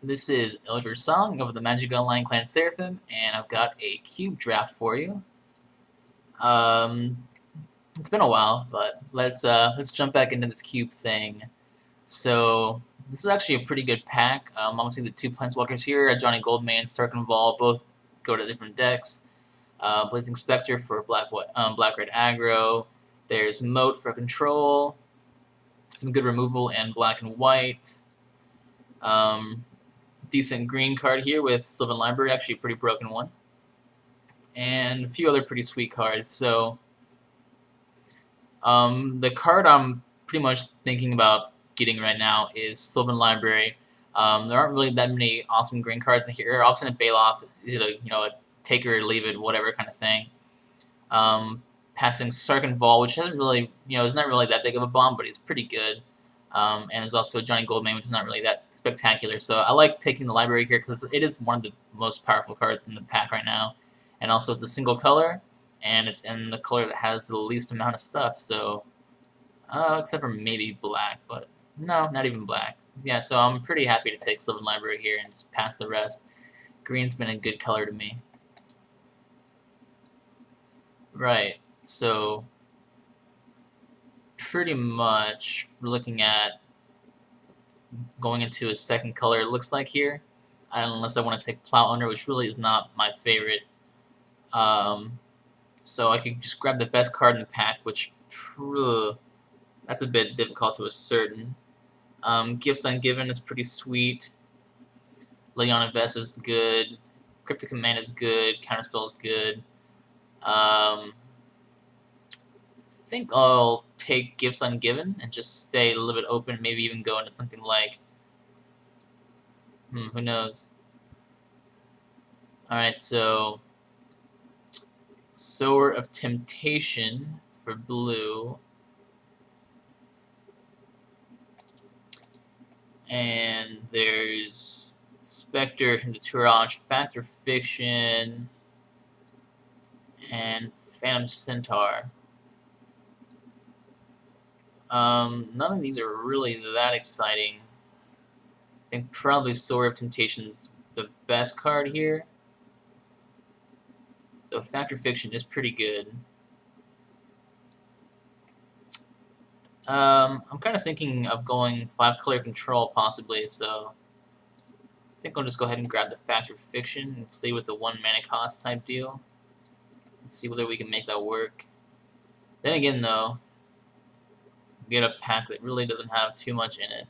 This is Eldritch Song of the Magic Online Clan Seraphim, and I've got a cube draft for you. Um, it's been a while, but let's jump back into this cube thing. So this is actually a pretty good pack. Obviously the two Planeswalkers here, Johnny Goldmane, Stark and Vol, both go to different decks. Blazing Spectre for black red aggro. There's Moat for control. Some good removal and black and white. Um, Decent green card here with Sylvan Library, actually a pretty broken one, and a few other pretty sweet cards. So the card I'm pretty much thinking about getting right now is Sylvan Library. There aren't really that many awesome green cards in here. Obstinate Baloth is a a take it or leave it, whatever kind of thing. Passing Sark and Vol, which hasn't really is not really that big of a bomb, but he's pretty good. And there's also Johnny Goldmane, which is not really that spectacular. So I like taking the library here because it is one of the most powerful cards in the pack right now. And also it's a single color, and it's in the color that has the least amount of stuff. So, except for maybe black, but no, not even black. Yeah, so I'm pretty happy to take Sylvan Library here and just pass the rest. Green's been a good color to me. Right, so pretty much we're looking at going into a second color, it looks like here, unless I want to take Plow Under, which really is not my favorite. So I could just grab the best card in the pack, which that's a bit difficult to ascertain. Gifts Ungiven is pretty sweet. Leona Vest is good. Cryptic Command is good. Counterspell is good. I think I'll take Gifts Ungiven and just stay a little bit open, maybe even go into something like, who knows. Alright, so Sower of Temptation for blue. And there's Spectre, Hymn to Tourage, Fact or Fiction, and Phantom Centaur. None of these are really that exciting. I think probably Sower of Temptation's the best card here. Though Fact or Fiction is pretty good. I'm kind of thinking of going 5-color control possibly, so I think I'll just go ahead and grab the Fact or Fiction and stay with the 1 mana cost type deal. And see whether we can make that work. Then again though, we get a pack that really doesn't have too much in it.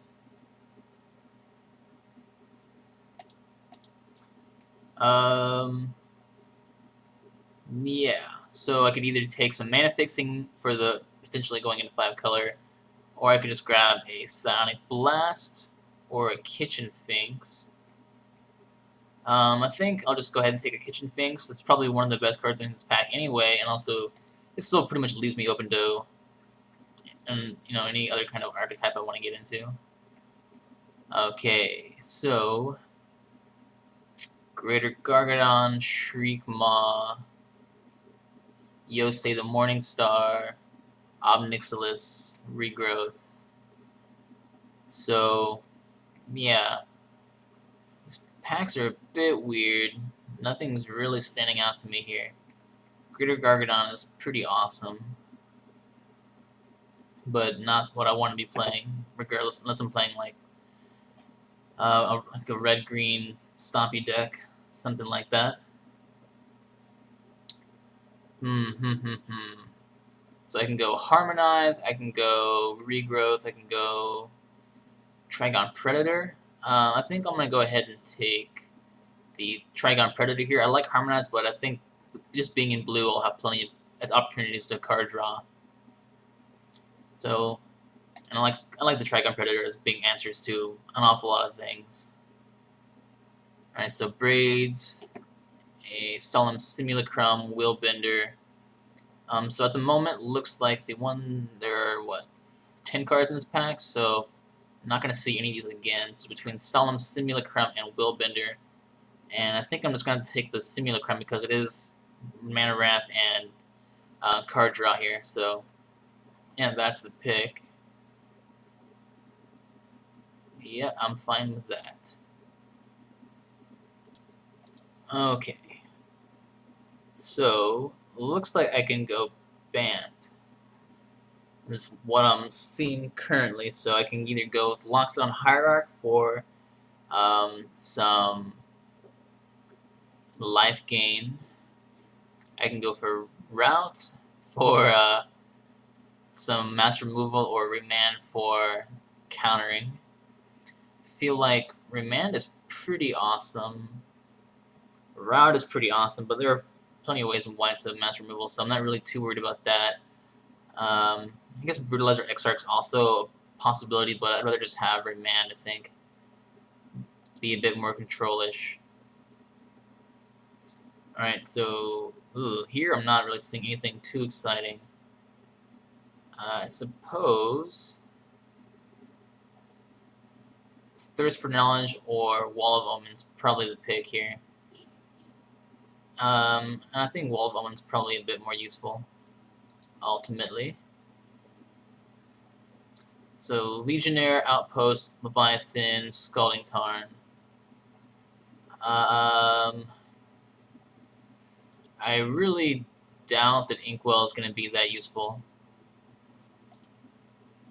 Yeah, so I could either take some mana fixing for the potentially going into 5-color, or I could just grab a Psionic Blast or a Kitchen Finks. I think I'll just go ahead and take a Kitchen Finks. It's probably one of the best cards in this pack anyway, and also it still pretty much leaves me open to any other kind of archetype I want to get into. Okay, so Greater Gargadon, Shriek Maw, Yosei the Morning Star, Obnixilis, Regrowth. So, yeah. These packs are a bit weird. Nothing's really standing out to me here. Greater Gargadon is pretty awesome, but not what I want to be playing, regardless, unless I'm playing like a red-green stompy deck, something like that. So I can go Harmonize, I can go Regrowth, I can go Trigon Predator. I think I'm going to go ahead and take the Trigon Predator here. I like Harmonize, but I think just being in blue, I'll have plenty of opportunities to card draw. So, and I like the Trigon Predator as being answers to an awful lot of things. Alright, so Braids, a Solemn Simulacrum, Willbender. So at the moment, looks like, there are, 10 cards in this pack, so I'm not going to see any of these again. So between Solemn Simulacrum and Willbender, and I think I'm just going to take the Simulacrum because it is mana ramp and card draw here, so yeah, that's the pick. Yeah, I'm fine with that. Okay. So, looks like I can go banned. Is what I'm seeing currently. So I can either go with Lockdown Hierarch for some life gain. I can go for Route for some mass removal, or Remand for countering. Feel like Remand is pretty awesome. Route is pretty awesome, but there are plenty of ways in white to mass removal, so I'm not really too worried about that. I guess Brutalizer Exarch's also a possibility, but I'd rather just have Remand, I think. Be a bit more control-ish. Alright, so here I'm not really seeing anything too exciting. I suppose Thirst for Knowledge or Wall of Omens probably the pick here. And I think Wall of Omens probably a bit more useful, ultimately. So Legionnaire, Outpost, Leviathan, Scalding Tarn. I really doubt that Inkwell is going to be that useful.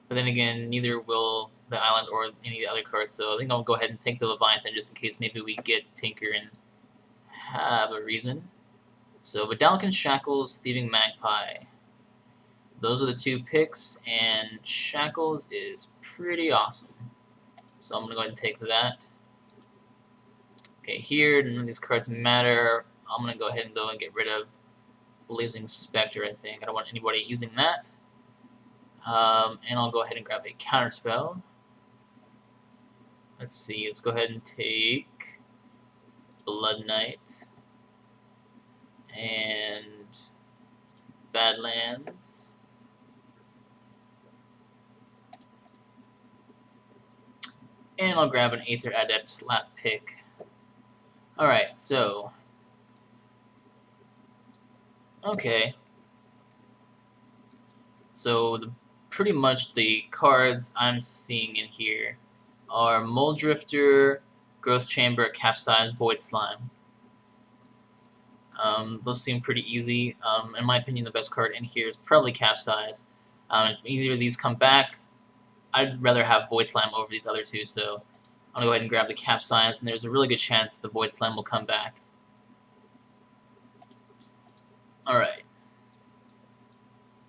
But then again, neither will the Island or any of the other cards, so I think I'll go ahead and take the Leviathan just in case maybe we get Tinker and have a reason. So Vidalican Shackles, Thieving Magpie. Those are the two picks, and Shackles is pretty awesome. So I'm going to go ahead and take that. Okay, here, none of these cards matter. I'm going to go ahead and get rid of Blazing Spectre, I think. I don't want anybody using that. And I'll go ahead and grab a Counterspell. Let's see, let's go ahead and take Blood Knight and Badlands. And I'll grab an Aether Adept, last pick. Alright, so... Okay. So, pretty much the cards I'm seeing in here are Mold Drifter, Growth Chamber, Capsize, Void Slime. Those seem pretty easy. In my opinion, the best card in here is probably Capsize. If either of these come back, I'd rather have Void Slime over these other two, so I'm going to go ahead and grab the Capsize, and there's a really good chance the Void Slime will come back. Alright.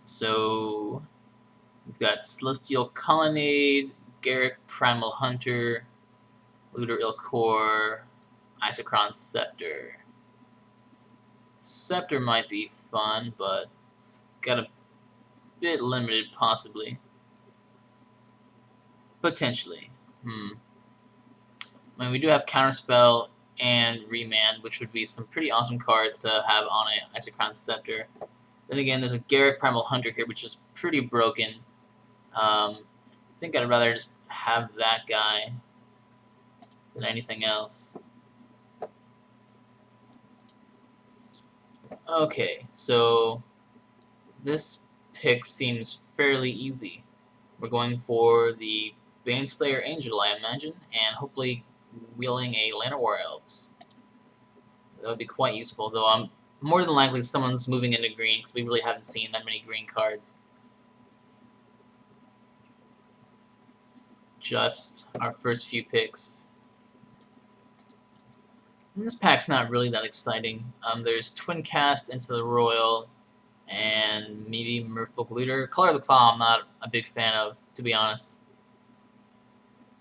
So, we've got Celestial Colonnade, Garrick Primal Hunter, Looter Ilkor, Isochron Scepter. Scepter might be fun, but it's got a bit limited, possibly. Potentially. I mean, we do have Counterspell and Remand, which would be some pretty awesome cards to have on an Isochron Scepter. Then again, there's a Garrick Primal Hunter here, which is pretty broken. I think I'd rather just have that guy than anything else. Okay, so this pick seems fairly easy. We're going for the Baneslayer Angel, I imagine, and hopefully wheeling a Land of War Elves. That would be quite useful, though I'm more than likely someone's moving into green, because we really haven't seen that many green cards. Just our first few picks. And this pack's not really that exciting. There's Twin Cast into the Royal, and maybe Merfolk Looter. Color of the Claw I'm not a big fan of, to be honest.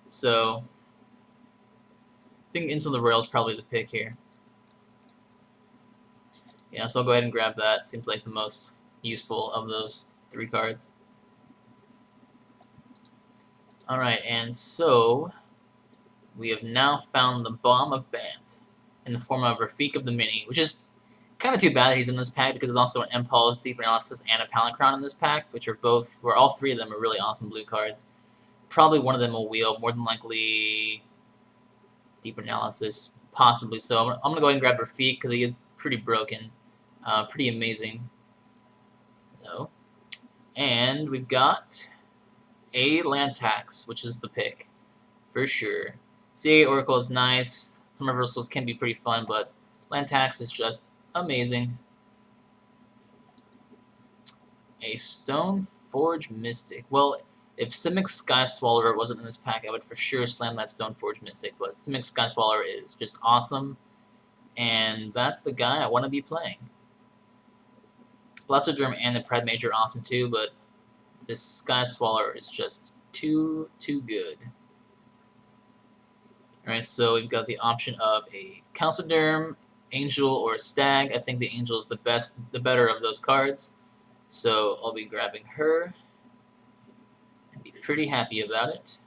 So, I think Into the Royal is probably the pick here. Yeah, so I'll go ahead and grab that. Seems like the most useful of those three cards. Alright, and so we have now found the Bomb of Bant in the form of Rafik of the Mini, which is kind of too bad that he's in this pack because there's also an Impulse, Deep Analysis, and a Palinchron in this pack, which are both, where all three of them are really awesome blue cards. Probably one of them will wheel, more than likely Deep Analysis, possibly. So I'm going to go ahead and grab Rafik because he is pretty broken, pretty amazing. So, and we've got a Land Tax, which is the pick, for sure. CA Oracle is nice. Some reversals can be pretty fun, but Land tax is just amazing. A Stone Forge Mystic. Well, if Simic Sky Swallower wasn't in this pack, I would for sure slam that Stone Forge Mystic, but Simic Sky Swallower is just awesome, and that's the guy I want to be playing. Blastoderm and the Pred Mage are awesome too, but this Sky Swallower is just too good. Alright, so we've got the option of a Calciderm, Angel, or Stag. I think the Angel is the better of those cards. So I'll be grabbing her and be pretty happy about it.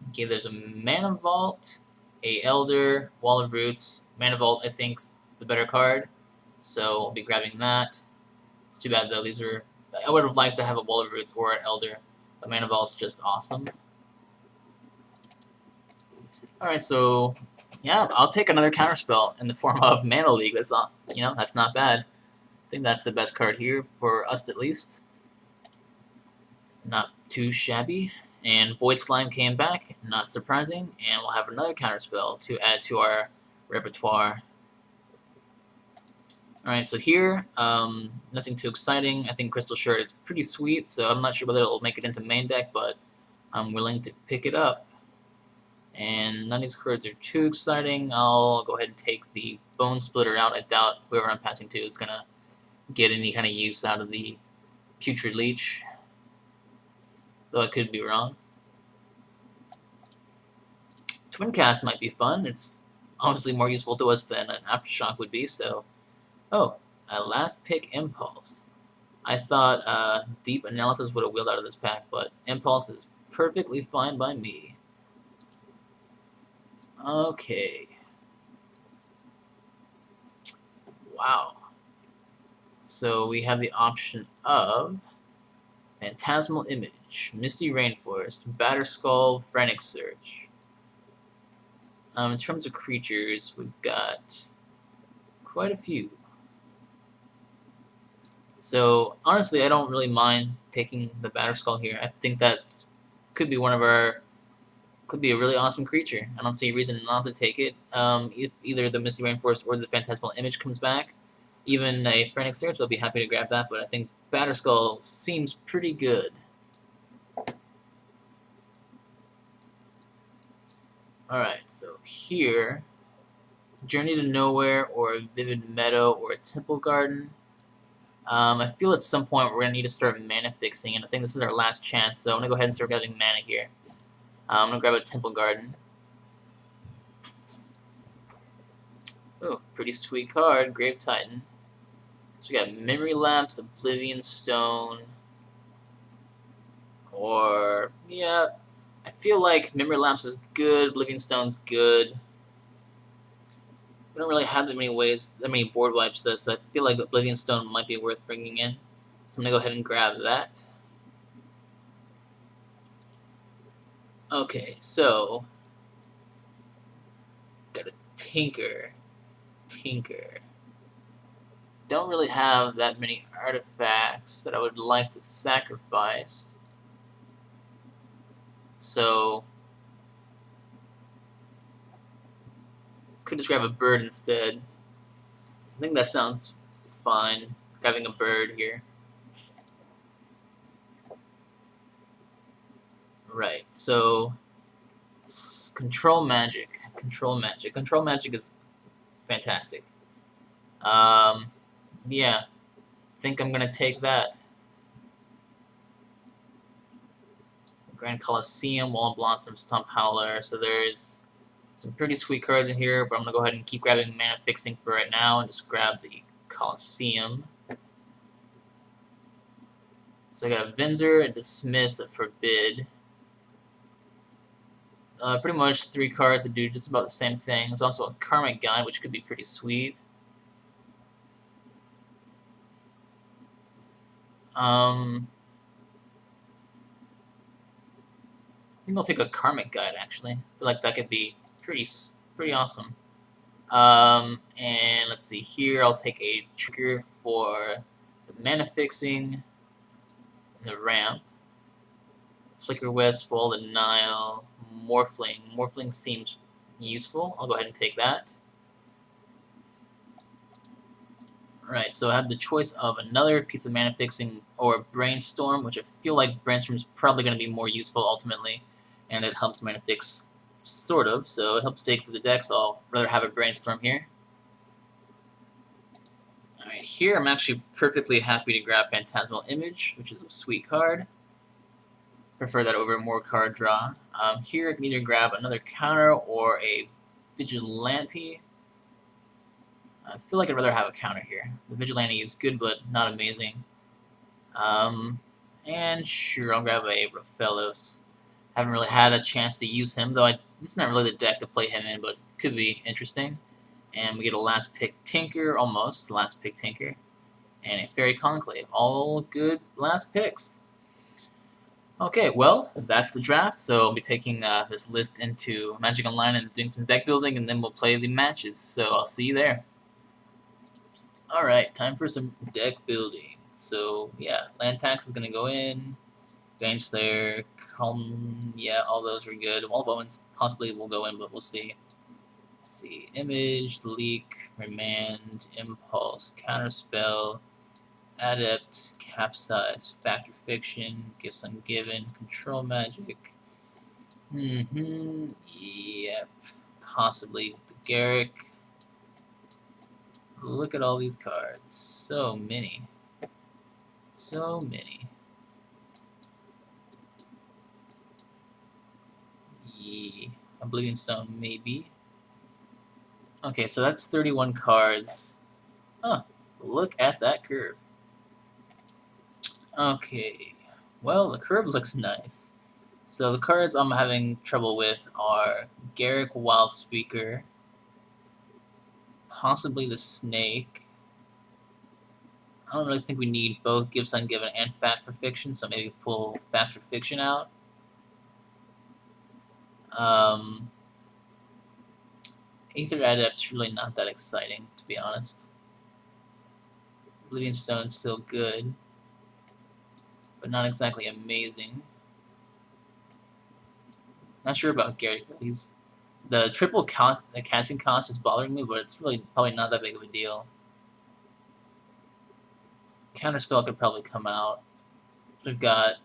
Okay, there's a Mana Vault, a Elder, Wall of Roots. Mana Vault, I think, is the better card. So I'll be grabbing that. It's too bad though, I would have liked to have a Wall of Roots or an Elder. The Mana Vault's just awesome. Alright, so yeah, I'll take another counterspell in the form of Mana League. That's not, that's not bad. I think that's the best card here for us at least. Not too shabby. And Void Slime came back, not surprising, and we'll have another counterspell to add to our repertoire. Alright, so here, nothing too exciting. I think Crystal Shard is pretty sweet, so I'm not sure whether it'll make it into main deck, but I'm willing to pick it up. And none of these cards are too exciting. I'll go ahead and take the Bone Splitter out. I doubt whoever I'm passing to is going to get any kind of use out of the Putrid Leech, though I could be wrong. Twin Cast might be fun. It's obviously more useful to us than an Aftershock would be, so... Oh, a last pick Impulse. I thought Deep Analysis would have wheeled out of this pack, but Impulse is perfectly fine by me. Okay. Wow. So we have the option of Phantasmal Image, Misty Rainforest, Batterskull, Frantic Surge. In terms of creatures, we've got quite a few. So honestly, I don't really mind taking the Batterskull here. I think that could be could be a really awesome creature. I don't see a reason not to take it. If either the Misty Rainforest or the Phantasmal Image comes back, even a Frantic Surge, I'll be happy to grab that, but I think Batterskull seems pretty good. Alright, so here, Journey to Nowhere, or Vivid Meadow, or Temple Garden. I feel at some point we're going to need to start mana fixing, and I think this is our last chance, so I'm going to go ahead and start grabbing mana here. I'm going to grab a Temple Garden. Oh, pretty sweet card, Grave Titan. So we got Memory Lapse, Oblivion Stone, or, yeah, I feel like Memory Lapse is good, Oblivion Stone's good. We don't really have that many board wipes though, so I feel like Oblivion Stone might be worth bringing in. So I'm going to go ahead and grab that. Okay, so got a Tinker. Don't really have that many artifacts that I would like to sacrifice. So could just grab a bird instead. I think that sounds fine, grabbing a bird here. Right, so Control Magic is fantastic. Yeah, I think I'm gonna take that. Grand Colosseum, Wall of Blossom, Stomp Howler. So there's some pretty sweet cards in here, but I'm gonna go ahead and keep grabbing mana fixing for right now and just grab the Colosseum. So I got a Venser, a Dismiss, a Forbid. Pretty much 3 cards that do just about the same thing. There's also a Karmic Guide, which could be pretty sweet. I think I'll take a Karmic Guide, actually. I feel like that could be pretty awesome. And let's see here, I'll take a trigger for the mana fixing and the ramp. Flicker Wisp, Wall of the Nile, Morphling. Morphling seems useful. I'll go ahead and take that. Alright, so I have the choice of another piece of mana fixing or Brainstorm, which I feel like Brainstorm is probably going to be more useful ultimately, and it helps mana fix, sort of, so it helps take through the deck, so I'll rather have a Brainstorm here. Alright, here I'm actually perfectly happy to grab Phantasmal Image, which is a sweet card. Prefer that over more card draw. Here I can either grab another counter or a Vigilante. I feel like I'd rather have a counter here. The Vigilante is good, but not amazing. And sure, I'll grab a Raphaelos. Haven't really had a chance to use him, though this is not really the deck to play him in, but it could be interesting. And we get a last pick Tinker, almost, last pick Tinker. And a Fairy Conclave. All good last picks. Okay, well, that's the draft, so I'll be taking this list into Magic Online and doing some deck building, and then we'll play the matches, so I'll see you there. Alright, time for some deck building. So, yeah, land tax is going to go in, Vayne Slayer, Calm, yeah, all those are good. All Bowens possibly will go in, but we'll see. Let's see, Image, Leak, Remand, Impulse, Counterspell, Adept, Capsize, Factor Fiction, Gifts Ungiven, Control Magic. Yep. Possibly the Garrick. Look at all these cards. So many. So many. Yeah. Oblivion Stone, maybe. Okay, so that's 31 cards. Huh. Look at that curve. Okay. Well, the curve looks nice. So the cards I'm having trouble with are Garrick Wildspeaker, possibly the Snake. I don't really think we need both Gifts Ungiven and Factor Fiction, so maybe pull Factor Fiction out. Aether Adept's really not that exciting, to be honest. Oblivion Stone's still good, but not exactly amazing. Not sure about Garrick, though. The triple the casting cost is bothering me, but it's really probably not that big of a deal. Counterspell could probably come out. We've got,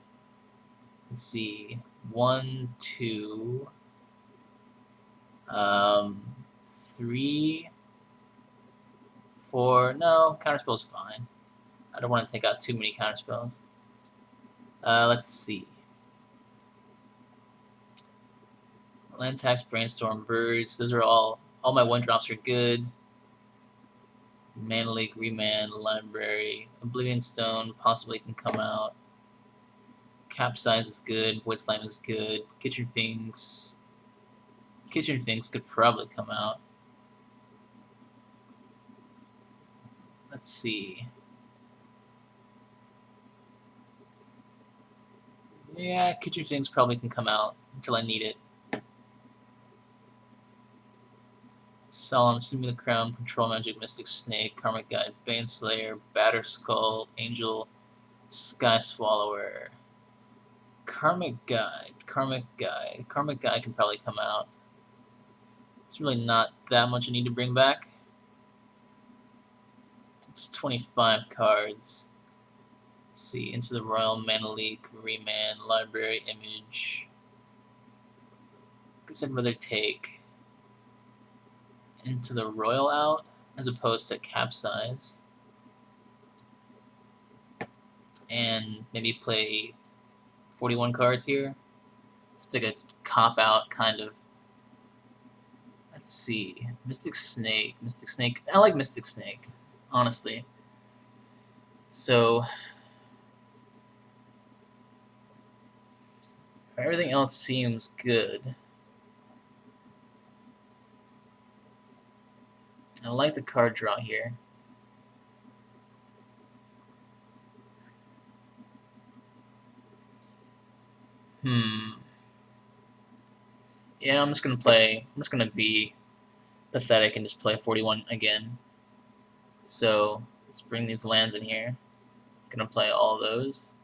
let's see, 1, 2, 3, 4. No, Counterspell's fine. I don't want to take out too many Counterspells. Let's see. Land Tax, Brainstorm, Birds. Those are all my 1-drops are good. Mana Leak, Remand, Library, Oblivion Stone possibly can come out. Capsize is good. Void Slime is good. Kitchen Finks could probably come out. Let's see. Yeah, Kitchen Finks probably can come out until I need it. Solemn, Simula Crown, Control Magic, Mystic Snake, Karmic Guide, Baneslayer, Batter Skull, Angel, Sky Swallower. Karmic Guide can probably come out. It's really not that much I need to bring back. It's 25 cards. Let's see, Into the Royal, Mana Leak, Remand, Library, Image. I guess I'd rather take Into the Royal out as opposed to Capsize. And maybe play 41 cards here. It's like a cop-out kind of. Let's see. Mystic Snake. I like Mystic Snake, honestly. So everything else seems good. I like the card draw here. Yeah, I'm just gonna be pathetic and just play 41 again. So let's bring these lands in here. I'm gonna play all those.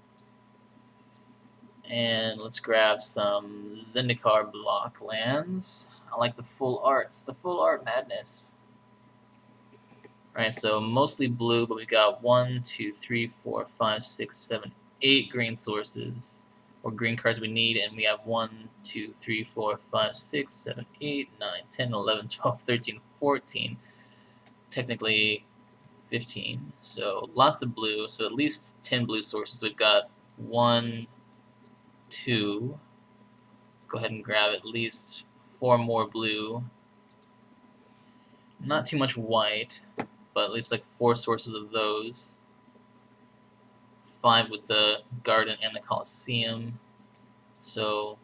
And let's grab some Zendikar block lands. I like the full arts, the full art madness. Right, so mostly blue, but we've got 1, 2, 3, 4, 5, 6, 7, 8 green sources, or green cards we need, and we have 1, 2, 3, 4, 5, 6, 7, 8, 9, 10, 11, 12, 13, 14, technically 15. So lots of blue, so at least 10 blue sources. We've got 1, 2, let's go ahead and grab at least 4 more blue. Not too much white, but at least like 4 sources of those. 5 with the garden and the Colosseum. So,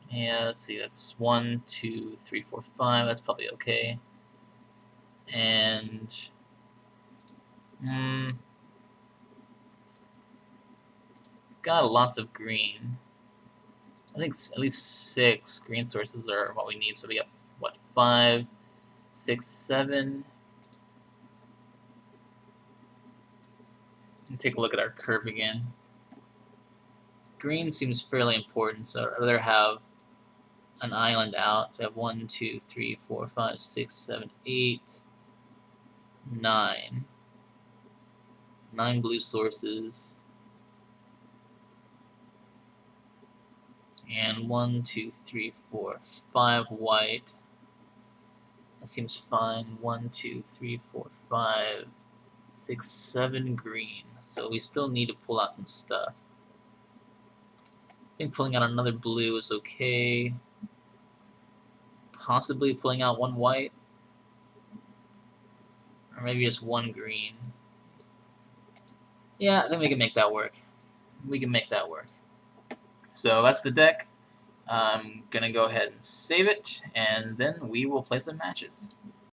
yeah, let's see, that's 1, 2, 3, 4, 5. That's probably okay. And, we've got lots of green. I think at least 6 green sources are what we need. So we have, what, 5, 6, 7. And take a look at our curve again. Green seems fairly important, so I'd rather have an island out. So I have 1, 2, 3, 4, 5, 6, 7, 8, 9. 9 blue sources. And 1, 2, 3, 4, 5 white. That seems fine. 1, 2, 3, 4, 5, 6, 7 green. So we still need to pull out some stuff. I think pulling out another blue is okay. Possibly pulling out 1 white. Or maybe just 1 green. Yeah, I think we can make that work. We can make that work. So that's the deck. I'm gonna go ahead and save it, and then we will play some matches.